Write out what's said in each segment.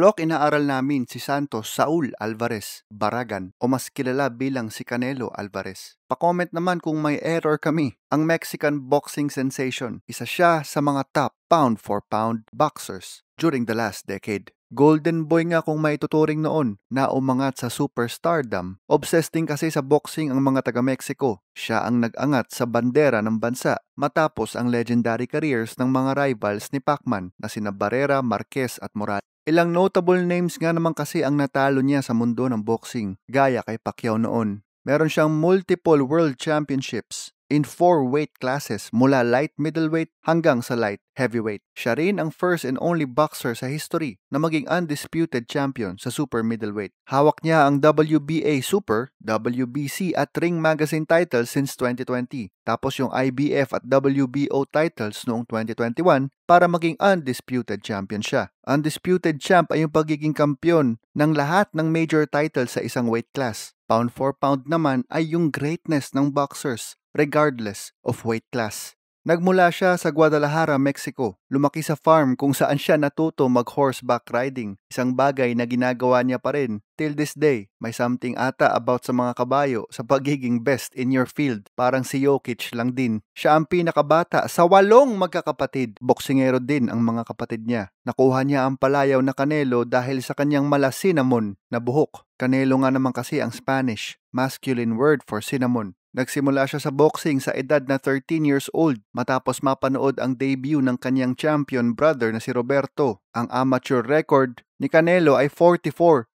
Plok, inaaral namin si Santos Saul Alvarez Baragan o mas kilala bilang si Canelo Alvarez. Pa-comment naman kung may error kami. Ang Mexican boxing sensation, isa siya sa mga top pound-for-pound boxers during the last decade. Golden boy nga kung may tuturing noon na umangat sa superstardom. Obsessed din kasi sa boxing ang mga taga-Mexico. Siya ang nag-angat sa bandera ng bansa matapos ang legendary careers ng mga rivals ni Pacman na sina Barrera, Marquez at Morales. Ilang notable names nga naman kasi ang natalo niya sa mundo ng boxing, gaya kay Pacquiao noon. Meron siyang multiple world championships in 4 weight classes mula light middleweight hanggang sa light heavyweight. Siya rin ang first and only boxer sa history na maging undisputed champion sa super middleweight. Hawak niya ang WBA Super, WBC at Ring Magazine titles since 2020. Tapos yung IBF at WBO titles noong 2021 para maging undisputed champion siya. Undisputed champ ay yung pagiging kampiyon ng lahat ng major titles sa isang weight class. Pound for pound naman ay yung greatness ng boxers regardless of weight class. Nagmula siya sa Guadalajara, Mexico. Lumaki sa farm kung saan siya natuto mag-horseback riding. Isang bagay na ginagawa niya pa rin till this day. May something ata about sa mga kabayo sa pagiging best in your field. Parang si Jokic lang din. Siya ang pinakabata sa 8 magkakapatid. Boksingero din ang mga kapatid niya. Nakuha niya ang palayaw na Canelo dahil sa kanyang mala cinnamon na buhok. Canelo nga naman kasi ang Spanish, masculine word for cinnamon. Nagsimula siya sa boxing sa edad na 13 years old matapos mapanood ang debut ng kanyang champion brother na si Roberto. Ang amateur record ni Canelo ay 44-2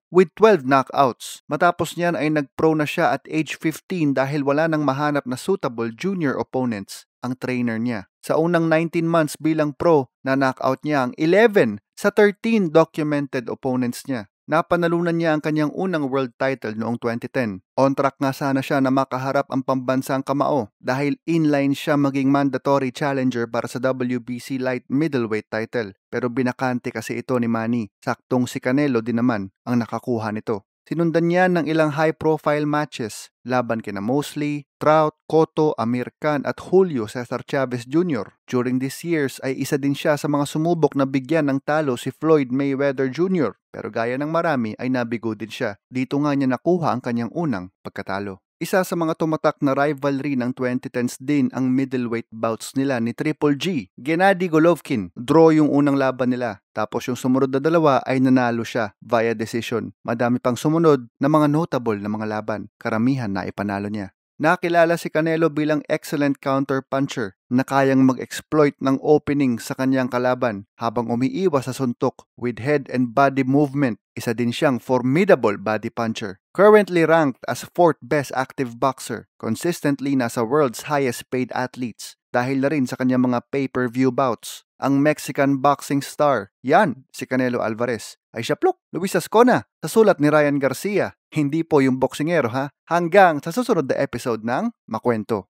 with 12 knockouts. Matapos niyan ay nag-pro na siya at age 15 dahil wala nang mahanap na suitable junior opponents ang trainer niya. Sa unang 19 months bilang pro, na-knockout niya ang 11 sa 13 documented opponents niya. Napanalunan niya ang kanyang unang world title noong 2010. On track nga sana siya na makaharap ang pambansang kamao dahil inline siya maging mandatory challenger para sa WBC light middleweight title. Pero binakante kasi ito ni Manny. Saktong si Canelo din naman ang nakakuha nito. Sinundan niya ng ilang high-profile matches laban kina Mosley, Trout, Cotto, Amir Khan at Julio Cesar Chavez Jr. During these years ay isa din siya sa mga sumubok na bigyan ng talo si Floyd Mayweather Jr. Pero gaya ng marami ay nabigo din siya. Dito nga niya nakuha ang kanyang unang pagkatalo. Isa sa mga tumatak na rivalry ng 2010s din ang middleweight bouts nila ni Triple G, Gennady Golovkin. Draw yung unang laban nila. Tapos yung sumunod na dalawa ay nanalo siya via decision. Madami pang sumunod na mga notable na mga laban. Karamihan na ipanalo niya. Nakilala si Canelo bilang excellent counter-puncher na kayang mag-exploit ng opening sa kanyang kalaban habang umiiwas sa suntok with head and body movement. Isa din siyang formidable body puncher. Currently ranked as 4th best active boxer, consistently nasa world's highest paid athletes dahil na rin sa kanyang mga pay-per-view bouts. Ang Mexican boxing star, yan, si Canelo Alvarez, ay siya Plok, Luis Ascona, sa sulat ni Ryan Garcia. Hindi po yung boksingero ha, hanggang sa susunod na episode ng Makwento.